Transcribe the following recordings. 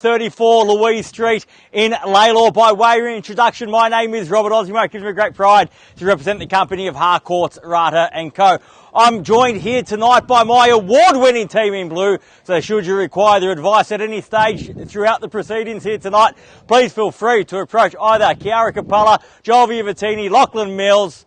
34 Louise Street in LALOR. By way of introduction, my name is Robert Ozzimo. It gives me great pride to represent the company of Harcourts, Rata and Co. I'm joined here tonight by my award-winning team in blue, so should you require their advice at any stage throughout the proceedings here tonight, please feel free to approach either Chiara Capella, Joel Vivatini, Lachlan Mills,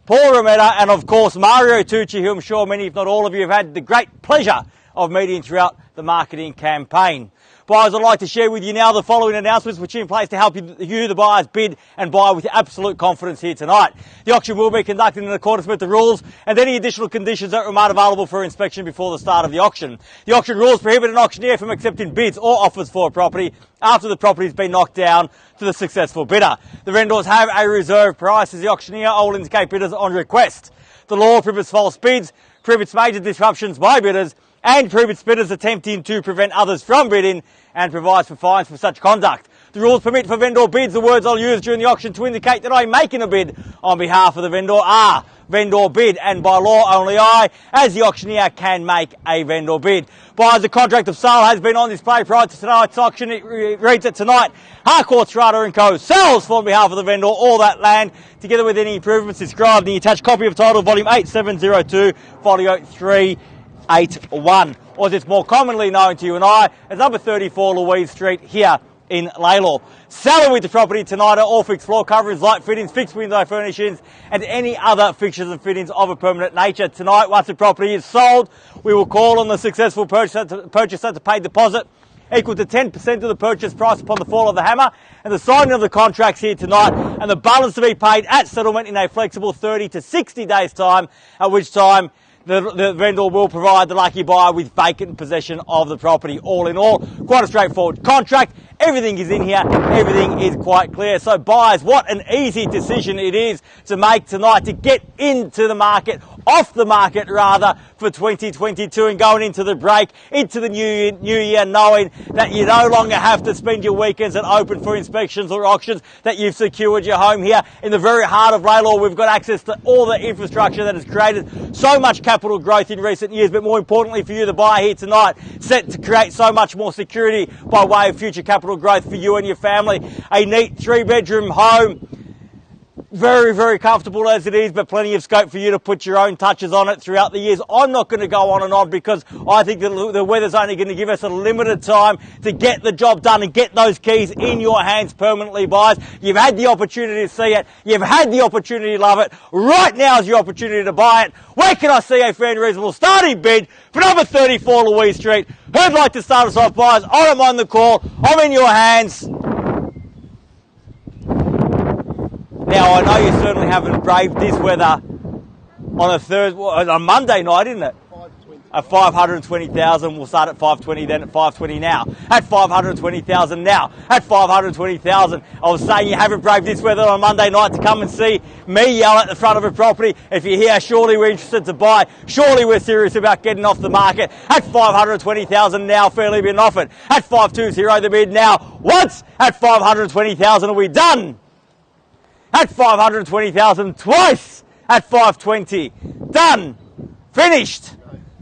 Paul Rometta and of course Mario Tucci, who I'm sure many if not all of you have had the great pleasure of meeting throughout the marketing campaign. Buyers, I'd like to share with you now the following announcements which are in place to help you the buyers, bid and buy with absolute confidence here tonight. The auction will be conducted in accordance with the rules and any additional conditions that remain available for inspection before the start of the auction. The auction rules prohibit an auctioneer from accepting bids or offers for a property after the property has been knocked down to the successful bidder. The vendors have a reserve price as the auctioneer will indicate bidders on request. The law prohibits false bids, prohibits major disruptions by bidders, and prohibits bidders attempting to prevent others from bidding and provides for fines for such conduct. The rules permit for vendor bids. The words I'll use during the auction to indicate that I'm making a bid on behalf of the vendor are vendor bid, and by law only I, as the auctioneer, can make a vendor bid. Buyers, the contract of sale has been on display prior to tonight's auction. It reads that tonight, Harcourts, Rata and Co. sells for on behalf of the vendor all that land, together with any improvements described in the attached copy of title, volume 8702, folio 381, or as it's more commonly known to you and I as number 34 Louise Street here in LALOR. Selling with the property tonight are all fixed floor coverings, light fittings, fixed window furnishings and any other fixtures and fittings of a permanent nature. Tonight, once the property is sold, we will call on the successful purchaser to pay deposit equal to 10% of the purchase price upon the fall of the hammer and the signing of the contracts here tonight, and the balance to be paid at settlement in a flexible 30 to 60 days time, at which time the vendor will provide the lucky buyer with vacant possession of the property. All in all, quite a straightforward contract. Everything is in here. Everything is quite clear. So buyers, what an easy decision it is to make tonight to get into the market, off the market rather, for 2022 and going into the break, into the new year, knowing that you no longer have to spend your weekends at open for inspections or auctions, that you've secured your home here in the very heart of LALOR. We've got access to all the infrastructure that has created so much capital growth in recent years, but more importantly for you, the buyer here tonight, set to create so much more security by way of future capital growth for you and your family. A neat 3-bedroom home, very, very comfortable as it is, but plenty of scope for you to put your own touches on it throughout the years. I'm not going to go on and on because I think that the weather's only going to give us a limited time to get the job done and get those keys in your hands permanently, buyers. You've had the opportunity to see it. You've had the opportunity to love it. Right now is your opportunity to buy it. Where can I see a fair and reasonable starting bid for number 34 Louise Street? Who'd like to start us off, buyers? I'm on the call. I'm in your hands. Now, I know you certainly haven't braved this weather on a Monday night, isn't it? At 520,000, we'll start at 520, then at 520 now. At 520,000 now. At 520,000. I was saying you haven't braved this weather on Monday night to come and see me yell at the front of a property. If you're here, surely we're interested to buy. Surely we're serious about getting off the market. At 520,000 now, fairly been offered. At 520 the bid now. Once. At 520,000 are we done? At 520,000 twice. At 520. Done. Finished.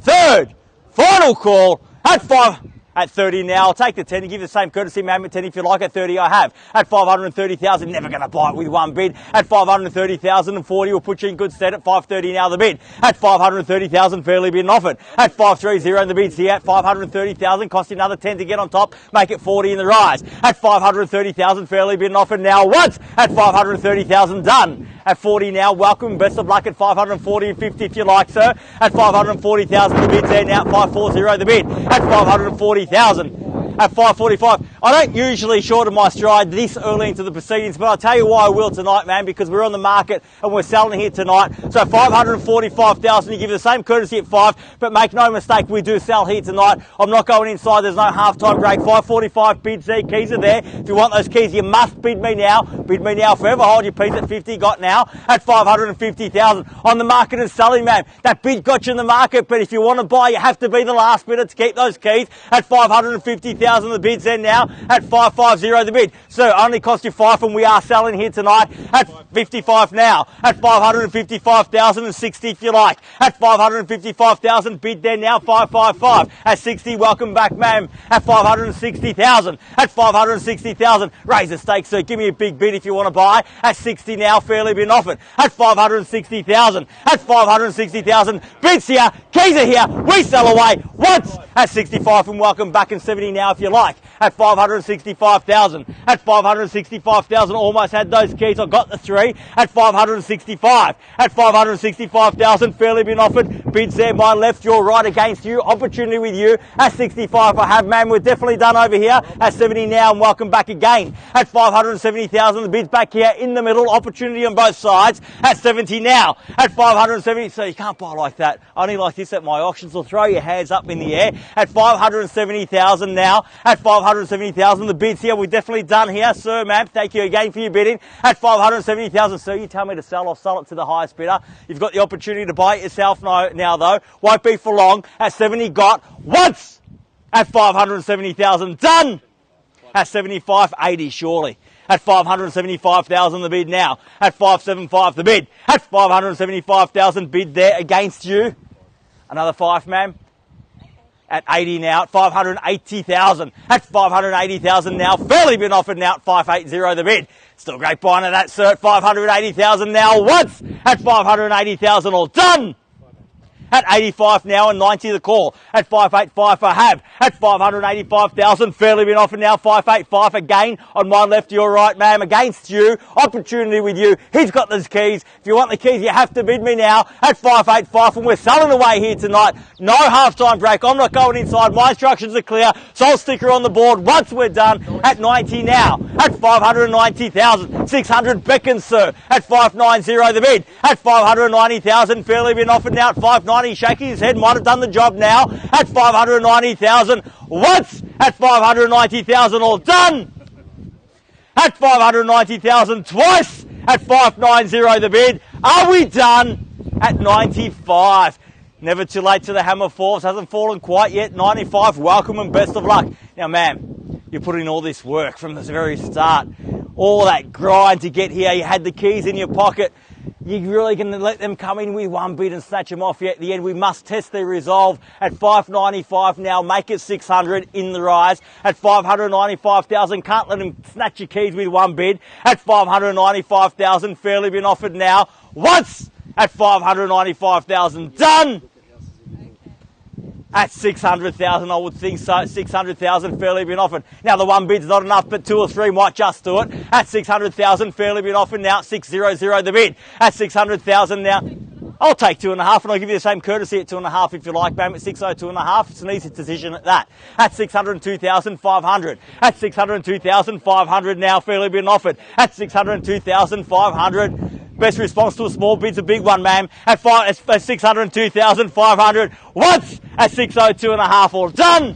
Third. Final call. At 30 now. I'll take the 10 and give the same courtesy amendment 10 if you like. At 30 I have. At 530,000, never going to buy it with one bid. At 530,040 will put you in good stead. At 530 now the bid. At 530,000 fairly been offered. At 530 the bid's here. At 530,000 cost you another 10 to get on top. Make it 40 in the rise. At 530,000 fairly been offered now once. At 530,000 done. At 40 now, welcome, best of luck at 540 and 50 if you like, sir. At 540,000 the bid's there now. At 540 the bid. At 540,000. At 545. I don't usually shorten my stride this early into the proceedings, but I'll tell you why I will tonight, man, because we're on the market and we're selling here tonight. So 545,000, you give the same courtesy at 5, but make no mistake, we do sell here tonight. I'm not going inside, there's no half-time break. 545 bids there, keys are there. If you want those keys, you must bid me now. Bid me now forever. Hold your peace at 50, got now. At 550,000. On the market and selling, man. That bid got you in the market, but if you want to buy, you have to be the last bidder to keep those keys. At 550,000. 660,000 the bid's there now at 550 the bid. So only cost you 5 and we are selling here tonight at 55 now. At 555,060 if you like. At 555,000 bid there now 555. At 60 welcome back ma'am. At 560,000. At 560,000 raise the stakes sir. Give me a big bid if you want to buy. At 60 now fairly been offered. At 560,000. At 560,000 bids here. Keys are here. We sell away once. At 65 and welcome back in 70 now if you like. At 565,000. At 565,000 almost had those keys. I got the 3. At 565. At 565,000 fairly been offered. Bids there my left, your right against you. Opportunity with you. At 65 I have man. We're definitely done over here. At 70 now and welcome back again. At 570,000 the bids back here in the middle. Opportunity on both sides. At 70 now. At 570. So you can't buy like that. Only like this at my auctions. Will throw your hands up in the air. At 570,000 now. At 570,000 the bids here. We're definitely done here. Sir, ma'am, thank you again for your bidding. At 570,000. Sir, you tell me to sell. I'll sell it to the highest bidder. You've got the opportunity to buy it yourself now though. Won't be for long. At 70 got once. At 570,000 done. At 75, 80 surely. At 575,000 the bid now. At 575 the bid. At 575,000 bid there against you. Another 5 ma'am. At 80 now, at 580,000. At 580,000 now, fairly been offered now at 580 the bid. Still great buying of that, sir, at 580,000 now once. At 580,000 all done. At 85 now and 90 the call. At 585 for have. At 585,000 fairly been offered now 585 again on my left, your right ma'am against you. Opportunity with you. He's got those keys. If you want the keys you have to bid me now at 585 and we're selling away here tonight. No half-time break. I'm not going inside. My instructions are clear. Sold sticker on the board once we're done. At 90 now. At 590,000. 600 beckons sir. At 590 the bid. At 590,000 fairly been offered now at 590. Shaking his head, might have done the job now. At 590,000 once. At 590,000 all done. At 590,000 twice. At 590 the bid. Are we done? At 95. Never too late to the hammer falls. Hasn't fallen quite yet. 95. Welcome and best of luck. Now, ma'am, you put in all this work from the very start. All that grind to get here. You had the keys in your pocket. You're really going to let them come in with one bid and snatch them off yet at the end. We must test their resolve at 595 now. Make it 600 in the rise. At 595,000. Can't let them snatch your keys with one bid. At 595,000. Fairly been offered now. Once. At 595,000. Done. At 600,000, I would think so. 600,000 fairly been offered. Now the one bid's not enough, but 2 or 3 might just do it. At 600,000 fairly been offered now. 600 the bid. At 600,000 now. I'll take 2.5 and I'll give you the same courtesy at 2.5 if you like, ma'am. At 602.5, it's an easy decision at that. At 602,500. At 602,500 now fairly been offered. At 602,500. Best response to a small bid's a big one, ma'am. At 602,500. Once. At 602.5 all done.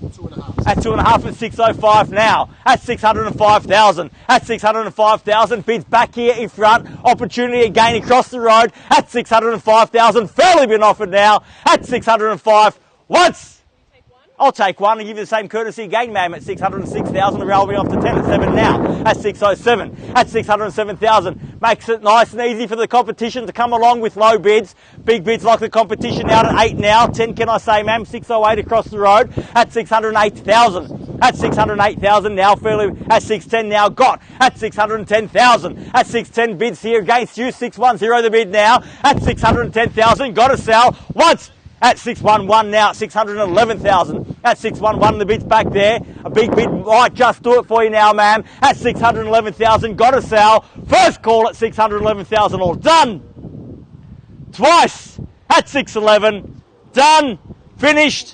2.5. At 2.5 at 605 now. At 605,000. At 605,000 bids back here in front. Opportunity again across the road. At 605,000 fairly been offered now. At 605 once. I'll take one and give you the same courtesy again, ma'am, at 606,000. The rail will be off to 10 at 7 now. At 607. At 607,000. Makes it nice and easy for the competition to come along with low bids. Big bids like the competition out at 8 now. 10 can I say, ma'am? 608 across the road. At 608,000. At 608,000 now. Fairly at 610 now got. At 610,000. At 610 bids here against you. 610 the bid now. At 610,000. Got to sell. Once. At 611 now, 611,000. At 611, the bid's back there. A big bid might just do it for you now, ma'am. At 611,000, got to sell. First call at 611,000, all done. Twice at 611, done, finished.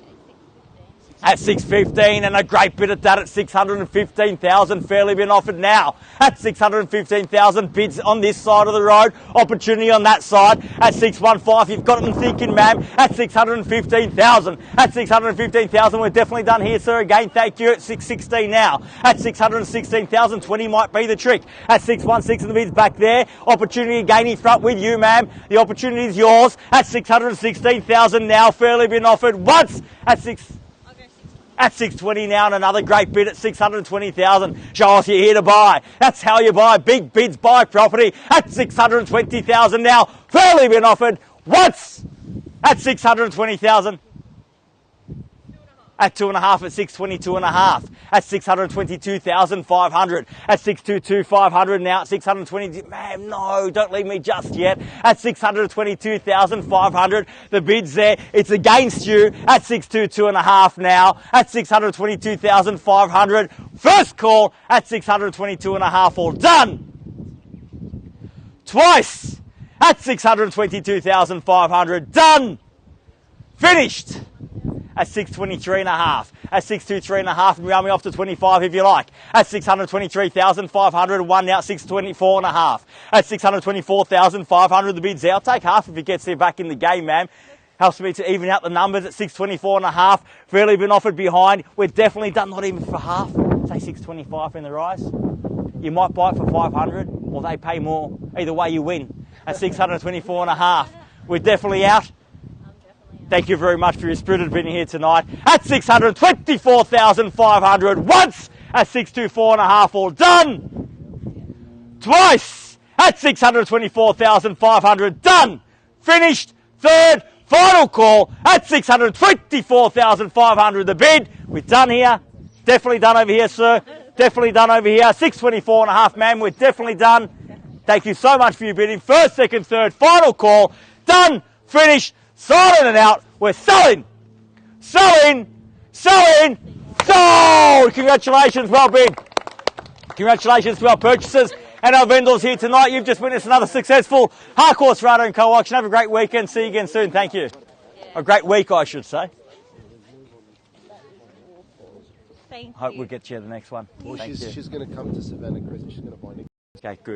At 615 and a great bid at that at 615,000 fairly been offered now. At 615,000 bids on this side of the road. Opportunity on that side. At 615 you've got them thinking, ma'am. At 615,000. At 615,000 we're definitely done here, sir. Again, thank you. At 616 now. At 616,000 20 might be the trick. At 616 the bids back there. Opportunity again in front with you, ma'am. The opportunity is yours. At 616,000 now fairly been offered once. At at 620 now, and another great bid at 620,000. Show us you're here to buy. That's how you buy. Big bids buy property at 620,000 now. Fairly been offered once at 620,000. At 2.5 at 622.5, at 622,500, at 622,500 now at 620. Man, no, don't leave me just yet. At 622,500, the bid's there. It's against you at 622.5 now, at 622,500. First call at 622.5, all done. Twice at 622,500, done. Finished. At 623.5, at 623.5, and round me off to 25 if you like. At 623,500, one now at 624.5. At 624,500, the bid's out. Take half if it gets there back in the game, ma'am. Helps me to even out the numbers at 624.5. Fairly been offered behind. We're definitely done, not even for half. Say 625 in the rise. You might buy it for 500, or they pay more. Either way, you win. At 624.5, we're definitely out. Thank you very much for your spirited bidding here tonight. At 624,500, once at 624.5, all done. Twice at 624,500, done. Finished. Third, final call at 624,500, the bid. We're done here. Definitely done over here, sir. Definitely done over here. 624.5, ma'am. We're definitely done. Thank you so much for your bidding. First, second, third, final call. Done. Finished. Signing it out. We're selling. Selling. Selling. Sold. Congratulations. Well bid. Congratulations to our purchasers and our vendors here tonight. You've just witnessed another successful Harcourts, Rata & Co auction. Have a great weekend. See you again soon. Thank you. A great week, I should say. Thank you. Hope we'll get you the next one. Well, Thank you. she's going to come to Savannah, Chris. She's going to buy Nick. Okay, good.